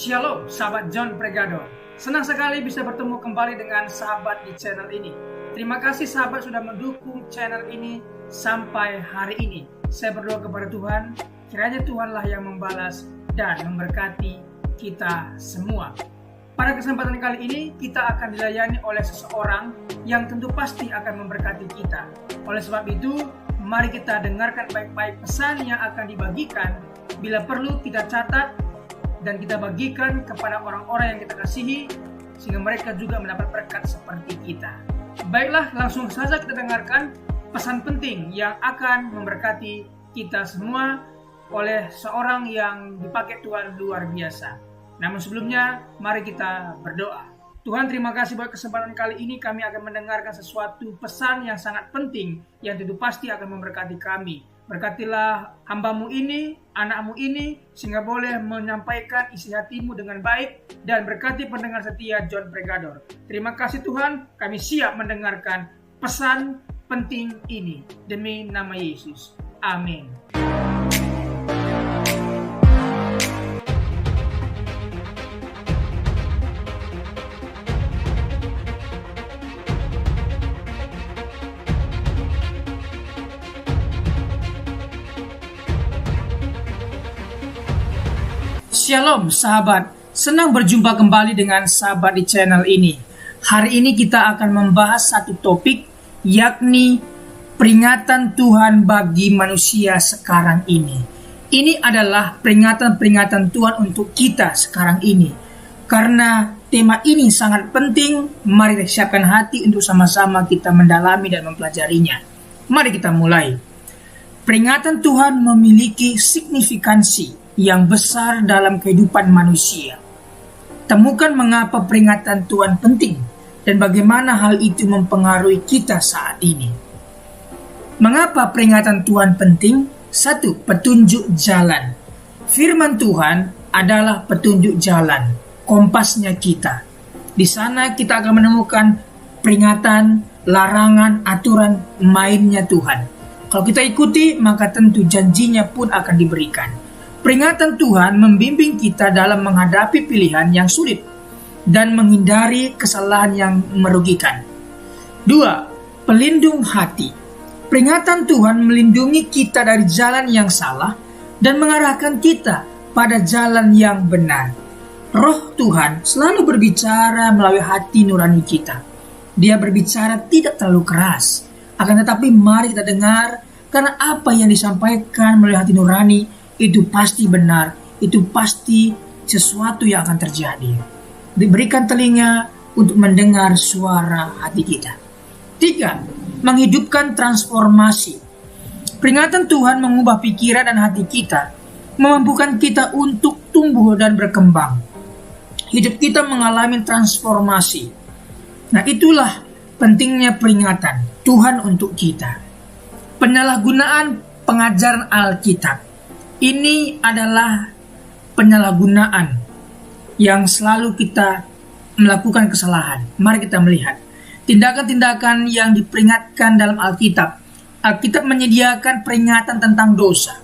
Shalom, sahabat John Pregador. Senang sekali bisa bertemu kembali dengan sahabat di channel ini. Terima kasih sahabat sudah mendukung channel ini sampai hari ini. Saya berdoa kepada Tuhan, kiranya Tuhanlah yang membalas dan memberkati kita semua. Pada kesempatan kali ini, kita akan dilayani oleh seseorang yang tentu pasti akan memberkati kita. Oleh sebab itu, mari kita dengarkan baik-baik pesan yang akan dibagikan. Bila perlu, kita catat dan kita bagikan kepada orang-orang yang kita kasihi, sehingga mereka juga mendapat berkat seperti kita. Baiklah, langsung saja kita dengarkan pesan penting yang akan memberkati kita semua oleh seorang yang dipakai Tuhan luar biasa. Namun sebelumnya, mari kita berdoa. Tuhan, terima kasih buat kesempatan kali ini kami akan mendengarkan sesuatu pesan yang sangat penting yang tentu pasti akan memberkati kami. Berkatilah hamba-Mu ini, anak-Mu ini, sehingga boleh menyampaikan isi hati-Mu dengan baik, dan berkati pendengar setia John Pregador. Terima kasih Tuhan, kami siap mendengarkan pesan penting ini. Demi nama Yesus. Amin. Shalom sahabat, senang berjumpa kembali dengan sahabat di channel ini. Hari ini kita akan membahas satu topik, yakni peringatan Tuhan bagi manusia sekarang ini. Ini adalah peringatan-peringatan Tuhan untuk kita sekarang ini. Karena tema ini sangat penting, mari kita siapkan hati untuk sama-sama kita mendalami dan mempelajarinya. Mari kita mulai. Peringatan Tuhan memiliki signifikansi yang besar dalam kehidupan manusia. Temukan mengapa peringatan Tuhan penting dan bagaimana hal itu mempengaruhi kita saat ini. Mengapa peringatan Tuhan penting? 1. Petunjuk jalan. Firman Tuhan adalah petunjuk jalan, kompasnya kita. Di sana kita akan menemukan peringatan, larangan, aturan mainnya Tuhan. Kalau kita ikuti, maka tentu janjinya pun akan diberikan. Peringatan Tuhan membimbing kita dalam menghadapi pilihan yang sulit dan menghindari kesalahan yang merugikan. 2. Pelindung hati. Peringatan Tuhan melindungi kita dari jalan yang salah dan mengarahkan kita pada jalan yang benar. Roh Tuhan selalu berbicara melalui hati nurani kita. Dia berbicara tidak terlalu keras, akan tetapi mari kita dengar, karena apa yang disampaikan melalui hati nurani itu pasti benar, itu pasti sesuatu yang akan terjadi. Diberikan telinga untuk mendengar suara hati kita. 3. Menghidupkan transformasi. Peringatan Tuhan mengubah pikiran dan hati kita, memampukan kita untuk tumbuh dan berkembang. Hidup kita mengalami transformasi. Nah, itulah pentingnya peringatan Tuhan untuk kita. Penyalahgunaan pengajaran Alkitab. Ini adalah penyalahgunaan yang selalu kita melakukan kesalahan. Mari kita melihat tindakan-tindakan yang diperingatkan dalam Alkitab. Alkitab menyediakan peringatan tentang dosa,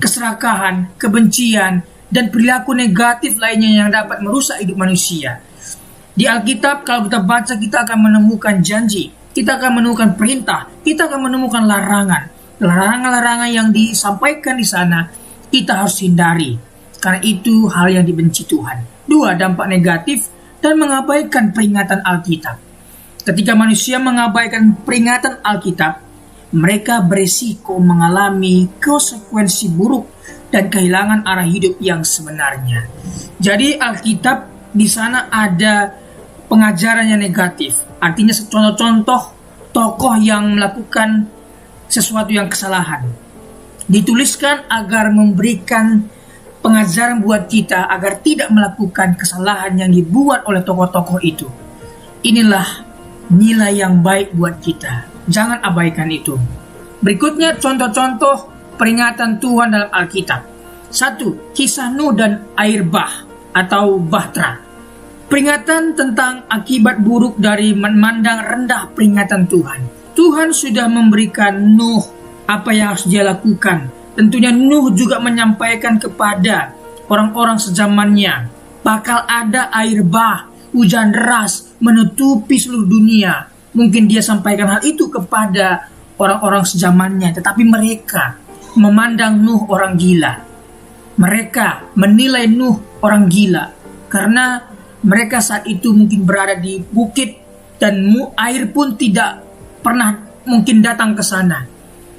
keserakahan, kebencian, dan perilaku negatif lainnya yang dapat merusak hidup manusia. Di Alkitab, kalau kita baca, kita akan menemukan janji, kita akan menemukan perintah, kita akan menemukan larangan. Larangan-larangan yang disampaikan di sana kita harus hindari, karena itu hal yang dibenci Tuhan. 2. Dampak negatif dan mengabaikan peringatan Alkitab. Ketika manusia mengabaikan peringatan Alkitab, mereka beresiko mengalami konsekuensi buruk dan kehilangan arah hidup yang sebenarnya. Jadi Alkitab di sana ada pengajaran yang negatif, artinya contoh-contoh tokoh yang melakukan sesuatu yang kesalahan. Dituliskan agar memberikan pengajaran buat kita agar tidak melakukan kesalahan yang dibuat oleh tokoh-tokoh itu. Inilah nilai yang baik buat kita. Jangan abaikan itu. Berikutnya contoh-contoh peringatan Tuhan dalam Alkitab. 1. Kisah Nuh dan air bah atau bahtera. Peringatan tentang akibat buruk dari memandang rendah peringatan Tuhan. Tuhan sudah memberikan Nuh apa yang harus dia lakukan. Tentunya Nuh juga menyampaikan kepada orang-orang sezamannya bakal ada air bah, hujan deras menutupi seluruh dunia. Mungkin dia sampaikan hal itu kepada orang-orang sezamannya, tetapi mereka memandang Nuh orang gila. Mereka menilai Nuh orang gila karena mereka saat itu mungkin berada di bukit dan air pun tidak pernah mungkin datang ke sana.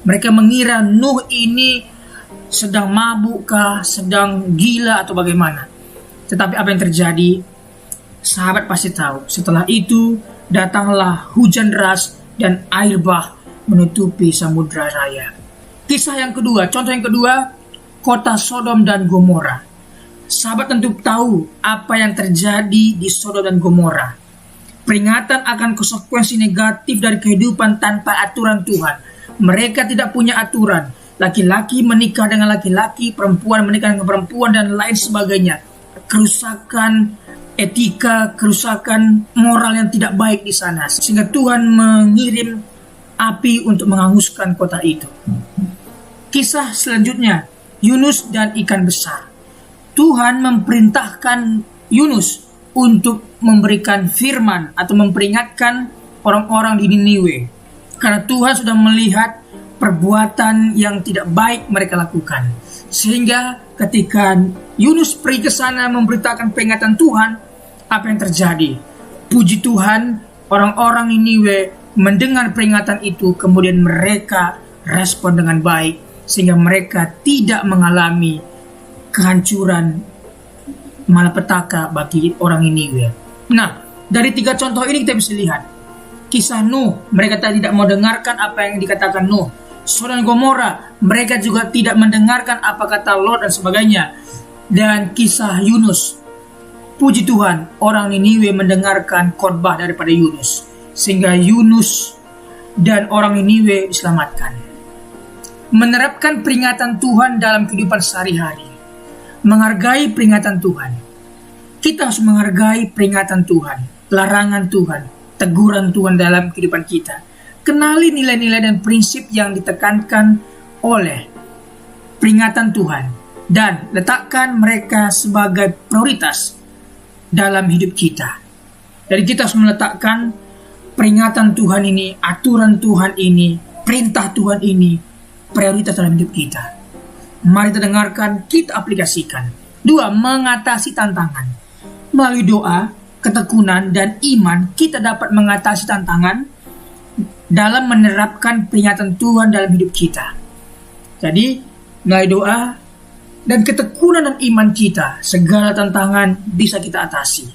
Mereka mengira Nuh ini sedang mabuk kah, sedang gila atau bagaimana. Tetapi apa yang terjadi? Sahabat pasti tahu. Setelah itu datanglah hujan deras dan air bah menutupi samudra raya. Kisah yang kedua, contoh yang kedua, kota Sodom dan Gomora. Sahabat tentu tahu apa yang terjadi di Sodom dan Gomora. Peringatan akan konsekuensi negatif dari kehidupan tanpa aturan Tuhan. Mereka tidak punya aturan. Laki-laki menikah dengan laki-laki, perempuan menikah dengan perempuan, dan lain sebagainya. Kerusakan etika, kerusakan moral yang tidak baik di sana. Sehingga Tuhan mengirim api untuk menghanguskan kota itu. Kisah selanjutnya, Yunus dan ikan besar. Tuhan memerintahkan Yunus untuk memberikan firman atau memperingatkan orang-orang di Niniwe. Karena Tuhan sudah melihat perbuatan yang tidak baik mereka lakukan. Sehingga ketika Yunus pergi ke sana memberitakan peringatan Tuhan, apa yang terjadi? Puji Tuhan, orang-orang Niniwe mendengar peringatan itu, kemudian mereka respon dengan baik, sehingga mereka tidak mengalami kehancuran malapetaka bagi orang Niniwe. Nah, dari 3 contoh ini kita bisa lihat kisah Nuh, mereka tidak mau dengarkan apa yang dikatakan Nuh. Sodom dan Gomora, mereka juga tidak mendengarkan apa kata Lot dan sebagainya. Dan kisah Yunus, puji Tuhan, orang Niniwe mendengarkan khotbah daripada Yunus, sehingga Yunus dan orang Niniwe diselamatkan. Menerapkan peringatan Tuhan dalam kehidupan sehari-hari, menghargai peringatan Tuhan. Kita harus menghargai peringatan Tuhan, larangan Tuhan, teguran Tuhan dalam kehidupan kita. Kenali nilai-nilai dan prinsip yang ditekankan oleh peringatan Tuhan dan letakkan mereka sebagai prioritas dalam hidup kita. Jadi kita harus meletakkan peringatan Tuhan ini, aturan Tuhan ini, perintah Tuhan ini prioritas dalam hidup kita. Mari kita dengarkan, kita aplikasikan. 2. Mengatasi tantangan. Melalui doa, ketekunan, dan iman, kita dapat mengatasi tantangan dalam menerapkan peringatan Tuhan dalam hidup kita. Jadi, melalui doa dan ketekunan dan iman kita, segala tantangan bisa kita atasi.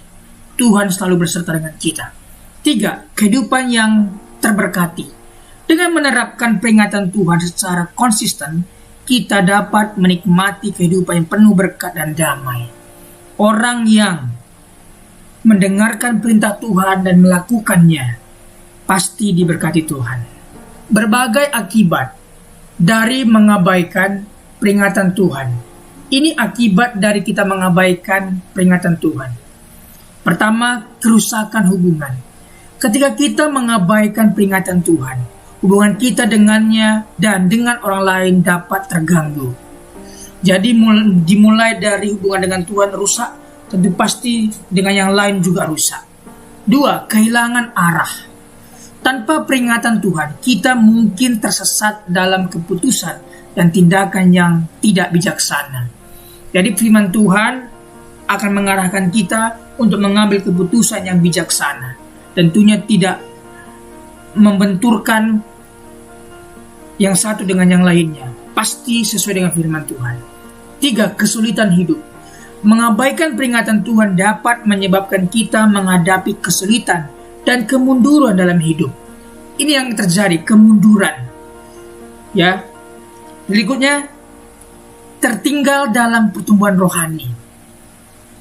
Tuhan selalu berserta dengan kita. 3. Kehidupan yang terberkati. Dengan menerapkan peringatan Tuhan secara konsisten, kita dapat menikmati kehidupan yang penuh berkat dan damai. Orang yang mendengarkan perintah Tuhan dan melakukannya pasti diberkati Tuhan. Berbagai akibat dari mengabaikan peringatan Tuhan. Ini akibat dari kita mengabaikan peringatan Tuhan. Pertama, kerusakan hubungan. Ketika kita mengabaikan peringatan Tuhan, hubungan kita dengannya dan dengan orang lain dapat terganggu. Jadi dimulai dari hubungan dengan Tuhan rusak, tentu pasti dengan yang lain juga rusak. 2. Kehilangan arah. Tanpa peringatan Tuhan, kita mungkin tersesat dalam keputusan dan tindakan yang tidak bijaksana. Jadi firman Tuhan akan mengarahkan kita untuk mengambil keputusan yang bijaksana. Tentunya tidak membenturkan yang satu dengan yang lainnya. Pasti sesuai dengan firman Tuhan. 3. Kesulitan hidup. Mengabaikan peringatan Tuhan dapat menyebabkan kita menghadapi kesulitan dan kemunduran dalam hidup. Ini yang terjadi, kemunduran. Ya. Berikutnya, tertinggal dalam pertumbuhan rohani.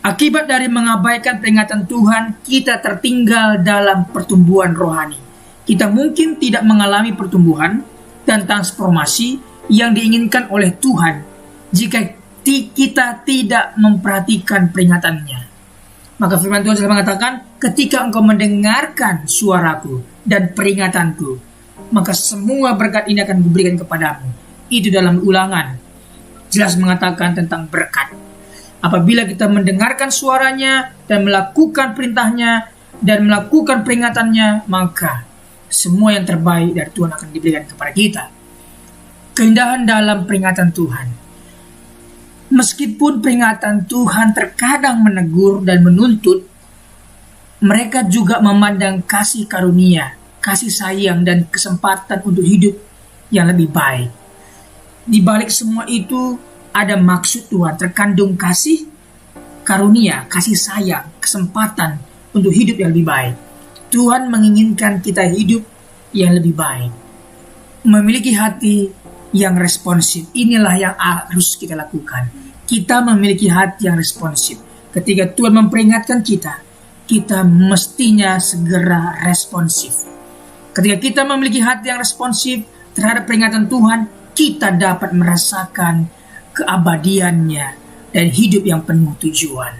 Akibat dari mengabaikan peringatan Tuhan, kita tertinggal dalam pertumbuhan rohani. Kita mungkin tidak mengalami pertumbuhan dan transformasi yang diinginkan oleh Tuhan jika kita tidak memperhatikan peringatannya. Maka firman Tuhan sudah mengatakan, ketika engkau mendengarkan suaraku dan peringatanku, maka semua berkat ini akan diberikan kepadamu. Itu dalam Ulangan jelas mengatakan tentang berkat. Apabila kita mendengarkan suaranya dan melakukan perintahnya dan melakukan peringatannya, maka semua yang terbaik dari Tuhan akan diberikan kepada kita. Keindahan dalam peringatan Tuhan. Meskipun peringatan Tuhan terkadang menegur dan menuntut, mereka juga memandang kasih karunia, kasih sayang, dan kesempatan untuk hidup yang lebih baik. Di balik semua itu ada maksud Tuhan, terkandung kasih karunia, kasih sayang, kesempatan untuk hidup yang lebih baik. Tuhan menginginkan kita hidup yang lebih baik, memiliki hati yang responsif. Inilah yang harus kita lakukan. Kita memiliki hati yang responsif. Ketika Tuhan memperingatkan kita mestinya segera responsif. Ketika kita memiliki hati yang responsif terhadap peringatan Tuhan, kita dapat merasakan keabadiannya dan hidup yang penuh tujuan.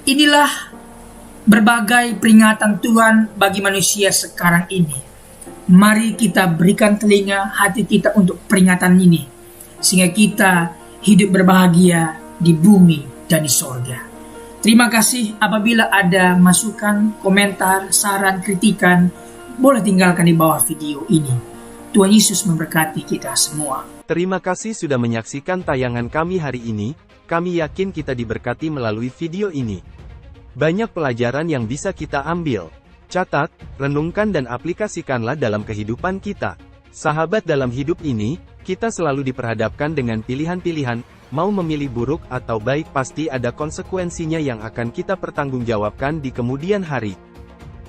Inilah berbagai peringatan Tuhan bagi manusia sekarang ini. Mari kita berikan telinga hati kita untuk peringatan ini, sehingga kita hidup berbahagia di bumi dan di sorga. Terima kasih. Apabila ada masukan, komentar, saran, kritikan, boleh tinggalkan di bawah video ini. Tuhan Yesus memberkati kita semua. Terima kasih sudah menyaksikan tayangan kami hari ini. Kami yakin kita diberkati melalui video ini. Banyak pelajaran yang bisa kita ambil. Catat, renungkan dan aplikasikanlah dalam kehidupan kita. Sahabat, dalam hidup ini, kita selalu diperhadapkan dengan pilihan-pilihan. Mau memilih buruk atau baik, pasti ada konsekuensinya yang akan kita pertanggungjawabkan di kemudian hari.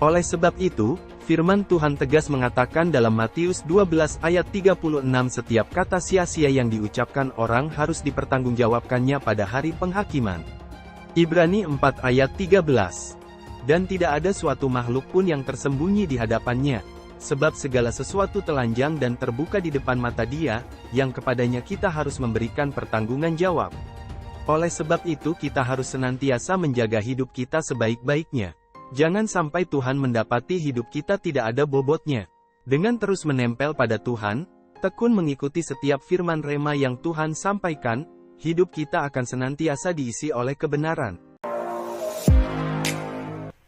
Oleh sebab itu, firman Tuhan tegas mengatakan dalam Matius 12 ayat 36, setiap kata sia-sia yang diucapkan orang harus dipertanggungjawabkannya pada hari penghakiman. Ibrani 4 ayat 13. Dan tidak ada suatu makhluk pun yang tersembunyi di hadapannya, sebab segala sesuatu telanjang dan terbuka di depan mata Dia, yang kepadanya kita harus memberikan pertanggungan jawab. Oleh sebab itu kita harus senantiasa menjaga hidup kita sebaik-baiknya. Jangan sampai Tuhan mendapati hidup kita tidak ada bobotnya. Dengan terus menempel pada Tuhan, tekun mengikuti setiap firman rema yang Tuhan sampaikan, hidup kita akan senantiasa diisi oleh kebenaran.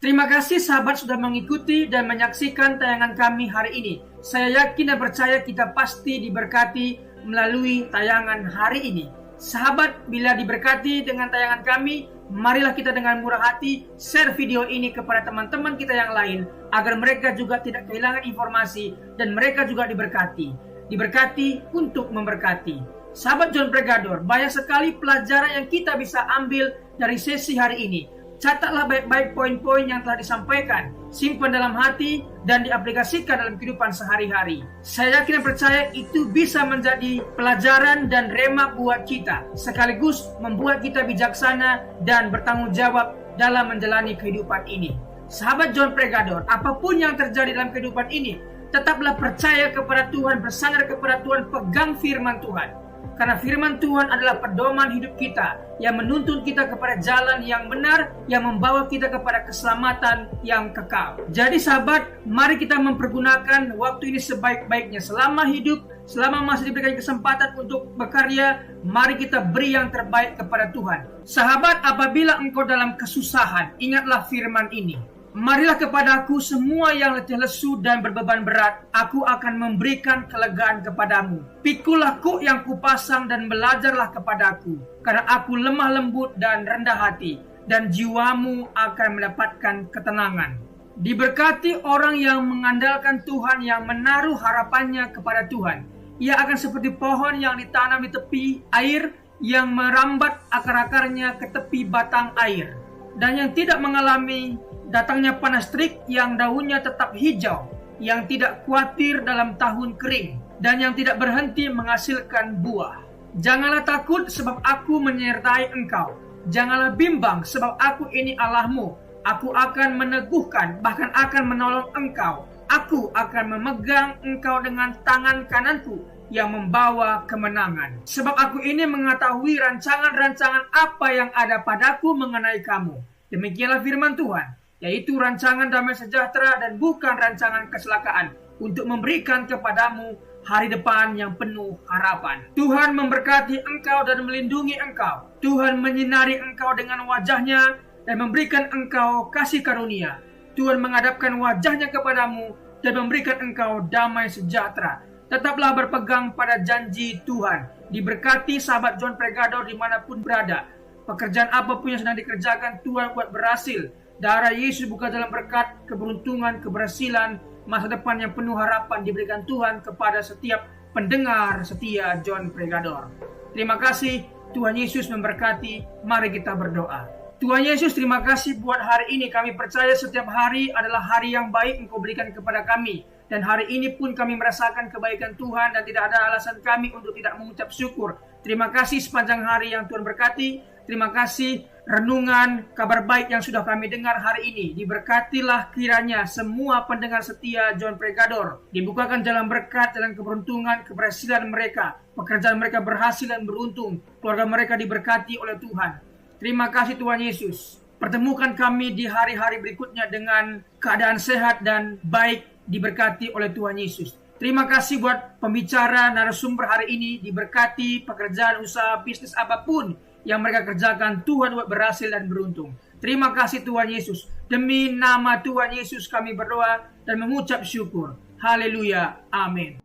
Terima kasih sahabat sudah mengikuti dan menyaksikan tayangan kami hari ini. Saya yakin dan percaya kita pasti diberkati melalui tayangan hari ini. Sahabat, bila diberkati dengan tayangan kami, marilah kita dengan murah hati share video ini kepada teman-teman kita yang lain, agar mereka juga tidak kehilangan informasi dan mereka juga diberkati. Diberkati untuk memberkati. Sahabat John Pregador, banyak sekali pelajaran yang kita bisa ambil dari sesi hari ini. Catatlah baik-baik poin-poin yang telah disampaikan, simpan dalam hati, dan diaplikasikan dalam kehidupan sehari-hari. Saya yakin dan percaya itu bisa menjadi pelajaran dan rema buat kita, sekaligus membuat kita bijaksana dan bertanggung jawab dalam menjalani kehidupan ini. Sahabat John Pregador, apapun yang terjadi dalam kehidupan ini, tetaplah percaya kepada Tuhan, bersandar kepada Tuhan, pegang firman Tuhan. Karena firman Tuhan adalah pedoman hidup kita, yang menuntun kita kepada jalan yang benar, yang membawa kita kepada keselamatan yang kekal. Jadi sahabat, mari kita mempergunakan waktu ini sebaik-baiknya. Selama hidup, selama masih diberikan kesempatan untuk berkarya, mari kita beri yang terbaik kepada Tuhan. Sahabat, apabila engkau dalam kesusahan, ingatlah firman ini. Marilah kepadaku semua yang letih lesu dan berbeban berat, aku akan memberikan kelegaan kepadamu. Pikulah kuk yang kupasang dan belajarlah kepadaku, karena aku lemah lembut dan rendah hati, dan jiwamu akan mendapatkan ketenangan. Diberkati orang yang mengandalkan Tuhan, yang menaruh harapannya kepada Tuhan. Ia akan seperti pohon yang ditanam di tepi air, yang merambat akar-akarnya ke tepi batang air, dan yang tidak mengalami datangnya panas terik, yang daunnya tetap hijau, yang tidak khawatir dalam tahun kering, dan yang tidak berhenti menghasilkan buah. Janganlah takut, sebab aku menyertai engkau. Janganlah bimbang, sebab aku ini Allahmu. Aku akan meneguhkan, bahkan akan menolong engkau. Aku akan memegang engkau dengan tangan kananku yang membawa kemenangan. Sebab aku ini mengetahui rancangan-rancangan apa yang ada padaku mengenai kamu. Demikianlah firman Tuhan, yaitu rancangan damai sejahtera dan bukan rancangan kecelakaan, untuk memberikan kepadamu hari depan yang penuh harapan. Tuhan memberkati engkau dan melindungi engkau. Tuhan menyinari engkau dengan wajah-Nya dan memberikan engkau kasih karunia. Tuhan menghadapkan wajah-Nya kepadamu dan memberikan engkau damai sejahtera. Tetaplah berpegang pada janji Tuhan. Diberkati sahabat John Pregador dimanapun berada. Pekerjaan apapun yang sedang dikerjakan, Tuhan buat berhasil. Darah Yesus buka dalam berkat, keberuntungan, keberhasilan, masa depan yang penuh harapan diberikan Tuhan kepada setiap pendengar setia John Pregador. Terima kasih. Tuhan Yesus memberkati. Mari kita berdoa. Tuhan Yesus, terima kasih buat hari ini. Kami percaya setiap hari adalah hari yang baik Engkau berikan kepada kami. Dan hari ini pun kami merasakan kebaikan Tuhan dan tidak ada alasan kami untuk tidak mengucap syukur. Terima kasih sepanjang hari yang Tuhan berkati. Terima kasih renungan kabar baik yang sudah kami dengar hari ini. Diberkatilah kiranya semua pendengar setia John Pregador. Dibukakan jalan berkat, jalan keberuntungan, keberhasilan mereka. Pekerjaan mereka berhasil dan beruntung. Keluarga mereka diberkati oleh Tuhan. Terima kasih Tuhan Yesus. Pertemukan kami di hari-hari berikutnya dengan keadaan sehat dan baik diberkati oleh Tuhan Yesus. Terima kasih buat pembicara narasumber hari ini. Diberkati pekerjaan, usaha, bisnis apapun yang mereka kerjakan. Tuhan buat berhasil dan beruntung. Terima kasih Tuhan Yesus. Demi nama Tuhan Yesus kami berdoa dan mengucap syukur. Haleluya. Amin.